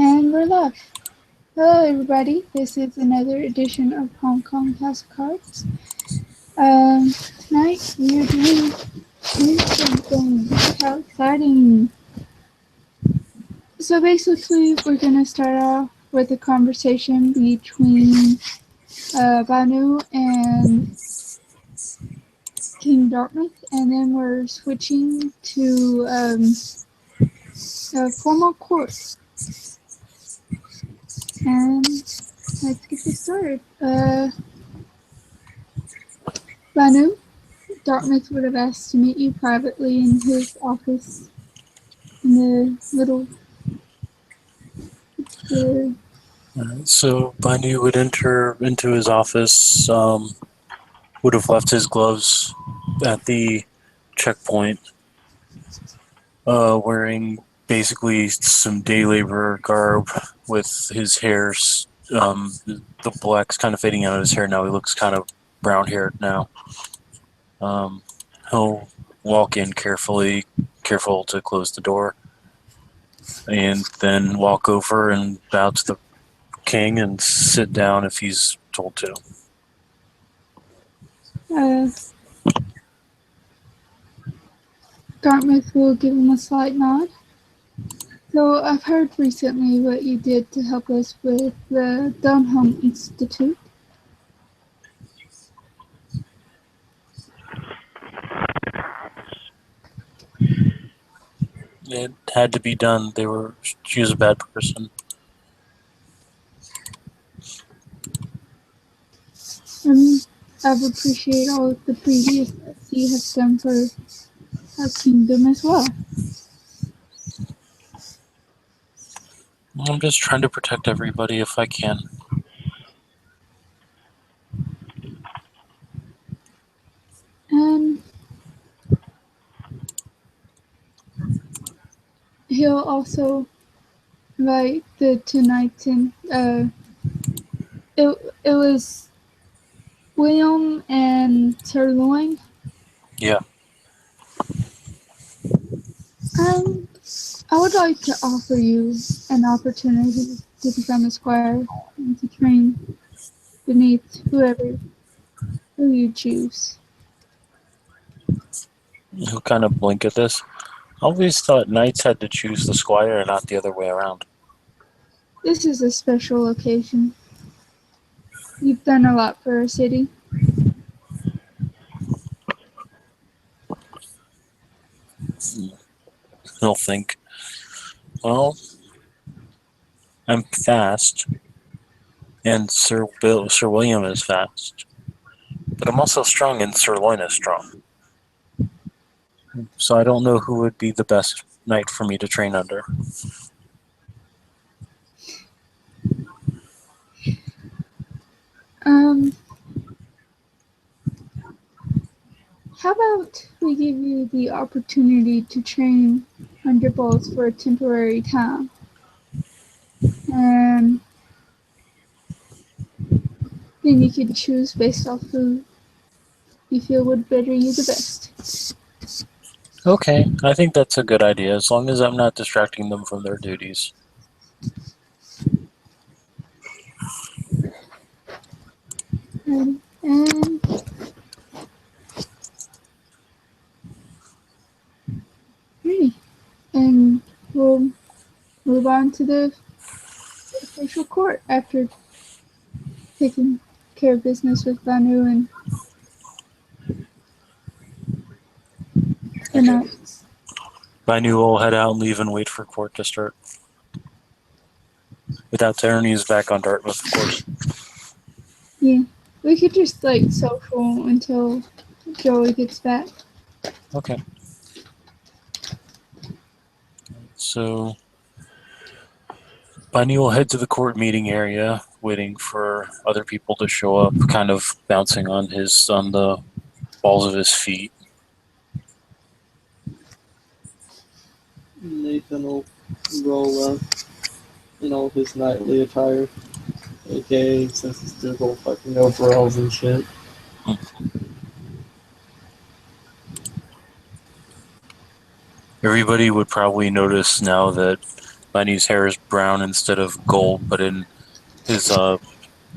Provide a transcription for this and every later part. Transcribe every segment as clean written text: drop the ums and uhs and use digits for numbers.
And we're live. Hello, everybody. This is another edition of Hong Kong House of Cards. Tonight we are doing something. How exciting! So basically, we're gonna start off with a conversation between Banu and King Dartmouth, and then we're switching to a formal court. And let's get this started. Banu, Dartmouth would have asked to meet you privately in his office in the little. So Banu would enter into his office, would have left his gloves at the checkpoint, wearing basically some day labor garb with his hair, the black's kind of fading out of his hair now. He looks kind of brown haired now. He'll walk in careful to close the door, and then walk over and bow to the king and sit down if he's told to. Dartmouth will give him a slight nod. So I've heard recently what you did to help us with the Dunham Institute. It had to be done. She was a bad person. I've appreciated all of the previous that you have done for our kingdom as well. I'm just trying to protect everybody if I can. And he'll also write the tonight in. It was William and Sirloin. Yeah. I would like to offer you an opportunity to become a squire and to train beneath who you choose. He'll kind of blink at this. I always thought knights had to choose the squire and not the other way around. This is a special occasion. You've done a lot for our city. He'll think, well, I'm fast, and Sir William is fast, but I'm also strong, and Sirloin is strong. So I don't know who would be the best knight for me to train under. How about we give you the opportunity to train under balls for a temporary time? And then you could choose based off who you feel would better you the best. Okay, I think that's a good idea, as long as I'm not distracting them from their duties. And we'll move on to the official court after taking care of business with Banu and the knights. Banu will head out and leave and wait for court to start. Without turning his back on Dartmouth, of course. Yeah, we could just social until Joey gets back. Okay. So Bunny will head to the court meeting area, waiting for other people to show up, kind of bouncing on the balls of his feet. Nathan will roll up in all his nightly attire, aka since he's still all fucking overalls and shit. Everybody would probably notice now that Bunny's hair is brown instead of gold, but in his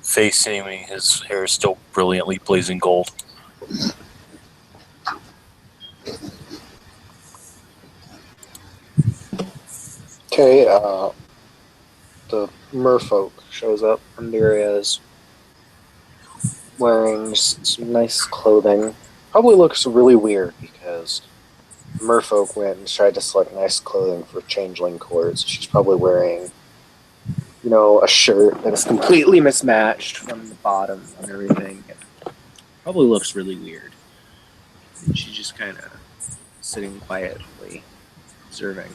face seeming, his hair is still brilliantly blazing gold. Okay, the merfolk shows up, and Lyria is wearing some nice clothing. Probably looks really weird because merfolk went and tried to select nice clothing for changeling courts. She's probably wearing, a shirt that is completely mismatched from the bottom and everything. Probably looks really weird. And she's just kind of sitting quietly, observing.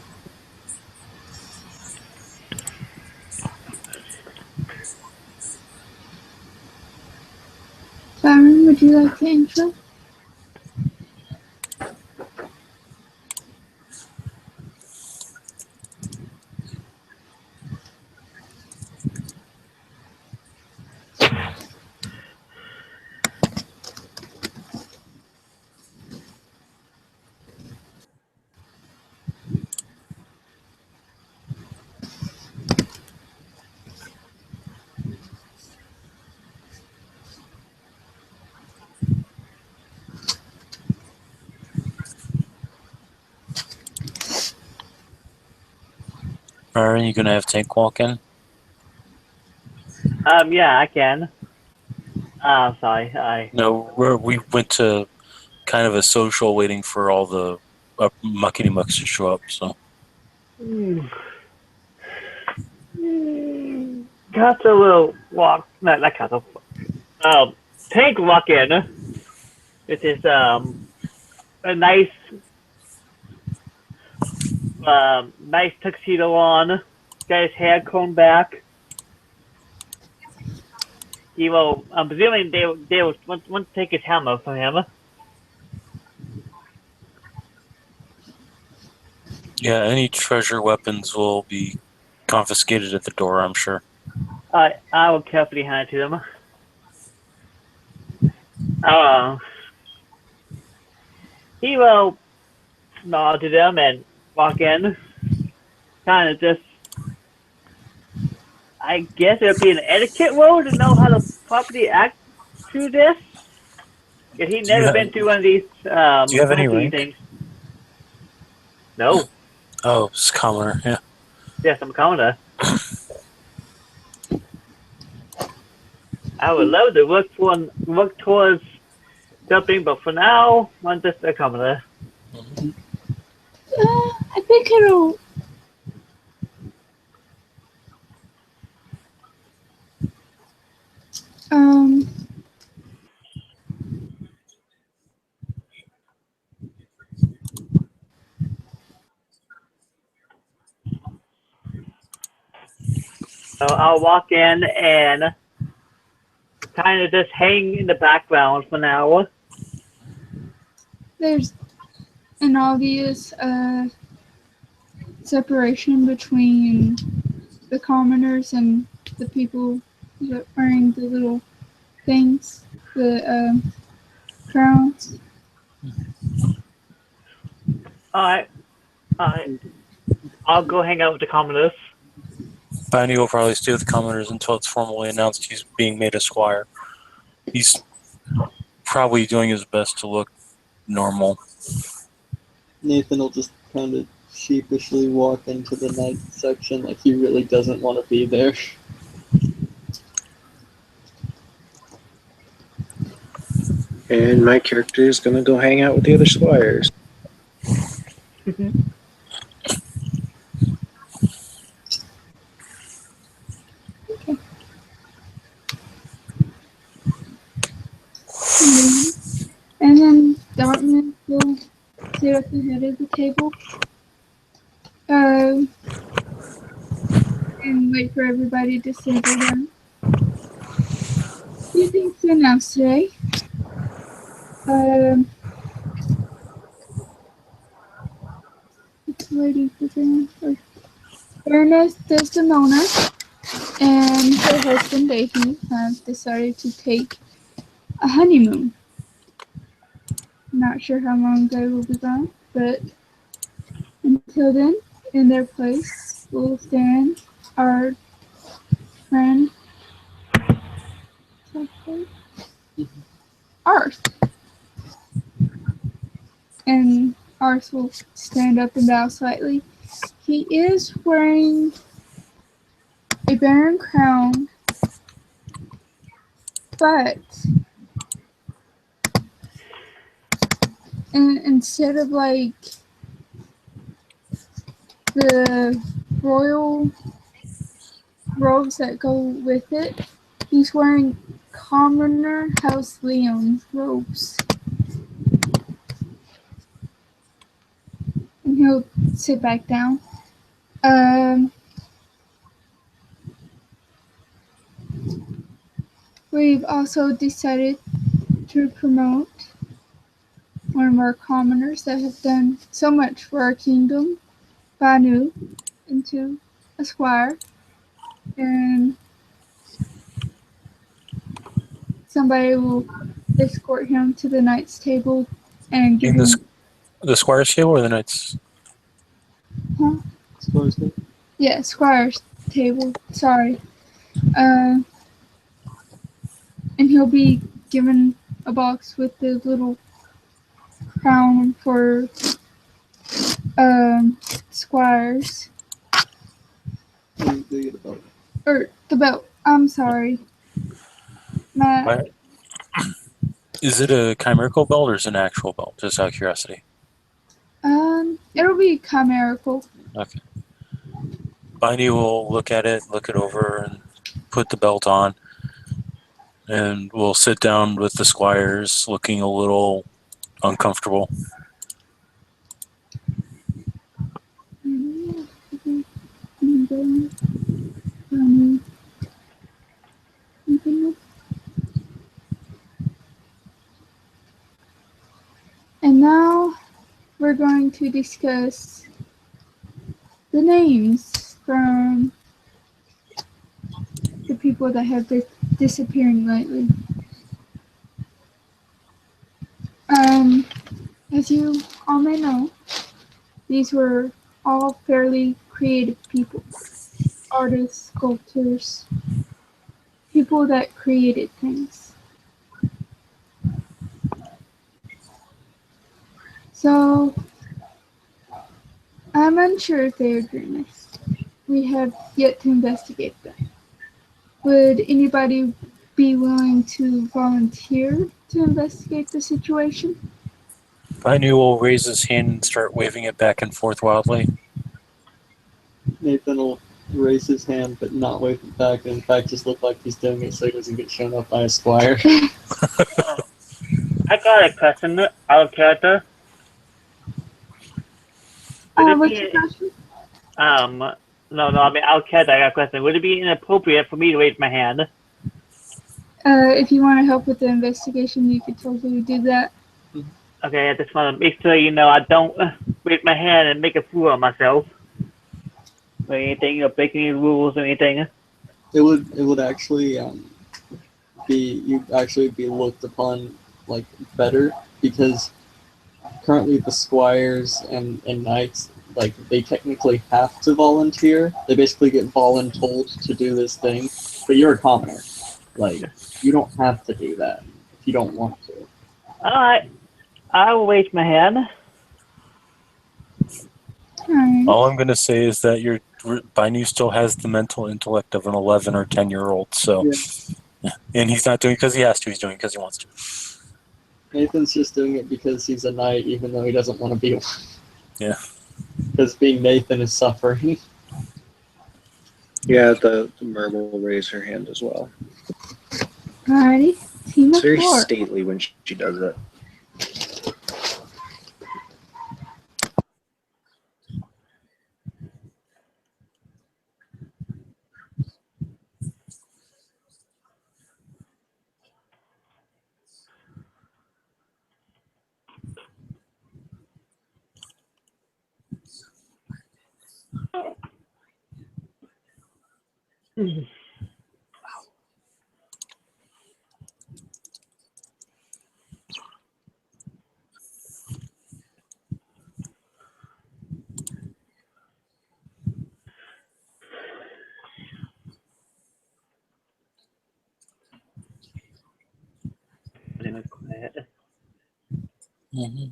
Byron, would you like to intro? Byron, you gonna have Tank walk in? Yeah, I can. Sorry. No, we went to kind of a social waiting for all the muckety mucks to show up, so. Castle will walk. No, not Castle. Tank walk in. With his a nice nice tuxedo on. Got his hair combed back. He will. I'm presuming they will want to take his hammer from him. Yeah, any treasure weapons will be confiscated at the door, I'm sure. I will carefully hand it to them. He will nod to them and walk in. Kind of just, I guess it would be an etiquette role to know how to properly act through this. Because he'd never been through one of these do you have any rank? things. No. Oh, it's commoner, yeah. Yes, I'm a commoner. I would love to work towards something, but for now, I'm just a commoner. I think it'll. So I'll walk in and kind of just hang in the background for now. There's an obvious separation between the commoners and the people that are wearing the little things, the crowns. Alright. I'll go hang out with the commoners. Bounty will probably stay with the commoners until it's formally announced he's being made a squire. He's probably doing his best to look normal. Nathan will just kind of sheepishly walk into the night section like he really doesn't want to be there. And my character is going to go hang out with the other squires. And then Dartmouth will sit at the head of the table and wait for everybody to settle down. Few things to announce today. Lady Ernest Desdemona and her husband Davy have decided to take a honeymoon. Not sure how long they will be gone, but until then, in their place Ulthan, our friend, Arth. And Arth will stand up and bow slightly. He is wearing a baron crown, but instead of like the royal robes that go with it, he's wearing commoner House Leon robes. And he'll sit back down. We've also decided to promote one of our commoners that have done so much for our kingdom, Banu, into a squire. And somebody will escort him to the knight's table and give In him... the squire's table or the knight's? Huh? Square's good. Yeah, squire's table. Sorry. And he'll be given a box with the little crown for squires. They get about Or the belt. I'm sorry. Matt. Why- Is it a chimerical belt or is it an actual belt? Just out of curiosity. It'll be chimerical. Okay. Biney will look at it, look it over, and put the belt on. And we'll sit down with the squires, looking a little uncomfortable. And now we're going to discuss the names from the people that have been disappearing lately. As you all may know, these were all fairly creative people. Artists, sculptors, people that created things. So, I'm unsure if they are dreamers. We have yet to investigate them. Would anybody be willing to volunteer to investigate the situation? Biney will raise his hand and start waving it back and forth wildly. Nathan will raise his hand but not wave it back, and in fact just look like he's doing it so he doesn't get shown up by a squire. I got a question out of character. What's your question? No, I mean, out of character, I got a question. Would it be inappropriate for me to raise my hand? If you want to help with the investigation, you could totally do that. Okay, I just want to make sure, I don't raise my hand and make a fool of myself. Or anything, break any rules or anything. It would actually you'd actually be looked upon like better, because currently the squires and knights, like, they technically have to volunteer. They basically get voluntold to do this thing, but you're a commoner. Like, you don't have to do that if you don't want to. Alright, I will raise my hand. Alright. All I'm going to say is that Biney still has the mental intellect of an 11 or 10-year-old. So, and he's not doing it because he has to. He's doing it because he wants to. Nathan's just doing it because he's a knight, even though he doesn't want to be one. Yeah. Because being Nathan is suffering. Yeah, the mermaid will raise her hand as well. Alrighty. Team It's of very 4. stately when she does it. it. Hmm.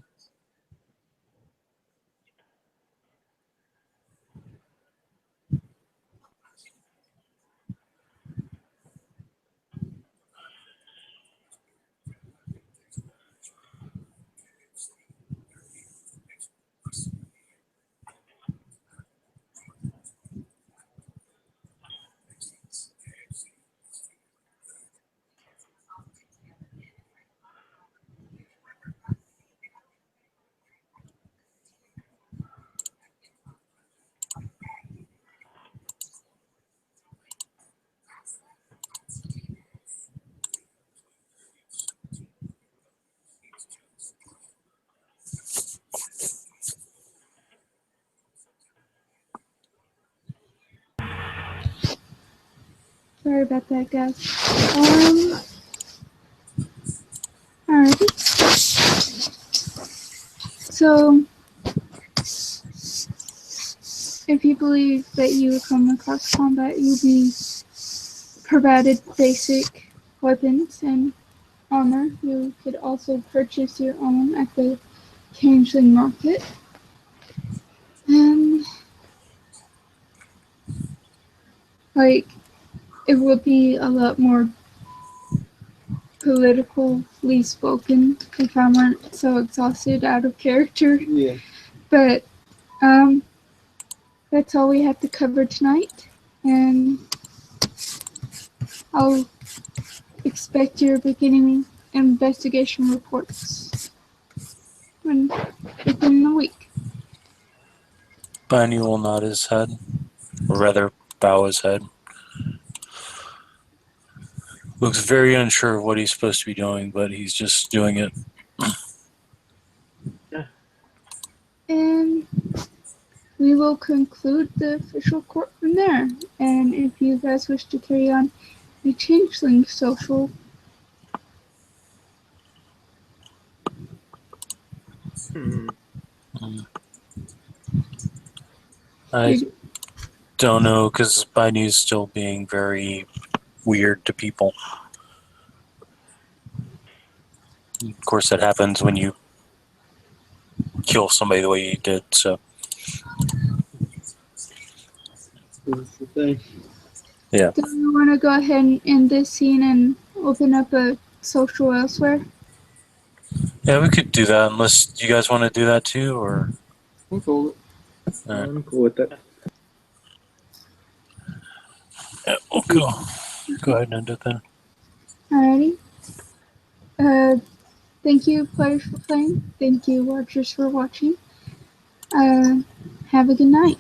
Sorry about that, guys. Alrighty. So, if you believe that you would come across combat, you'll be provided basic weapons and armor. You could also purchase your own at the Changeling Market. And, like, it would be a lot more politically spoken if I weren't so exhausted out of character. Yeah. But, that's all we have to cover tonight. And I'll expect your beginning investigation reports within the week. Bunny will nod his head, or rather, bow his head. Looks very unsure of what he's supposed to be doing, but he's just doing it. And we will conclude the official court from there. And if you guys wish to carry on a Changeling social, I don't know, because Baidu's still being very weird to people. Of course, that happens when you kill somebody the way you did, so. That's the thing. do you want to go ahead and end this scene and open up a social elsewhere? Yeah, we could do that, unless you guys want to do that too, or. I'm cool. Alright. I'm cool with it. Yeah, we'll go. Go ahead and end it then. Alrighty. Thank you, players, for playing. Thank you, watchers, for watching. Have a good night.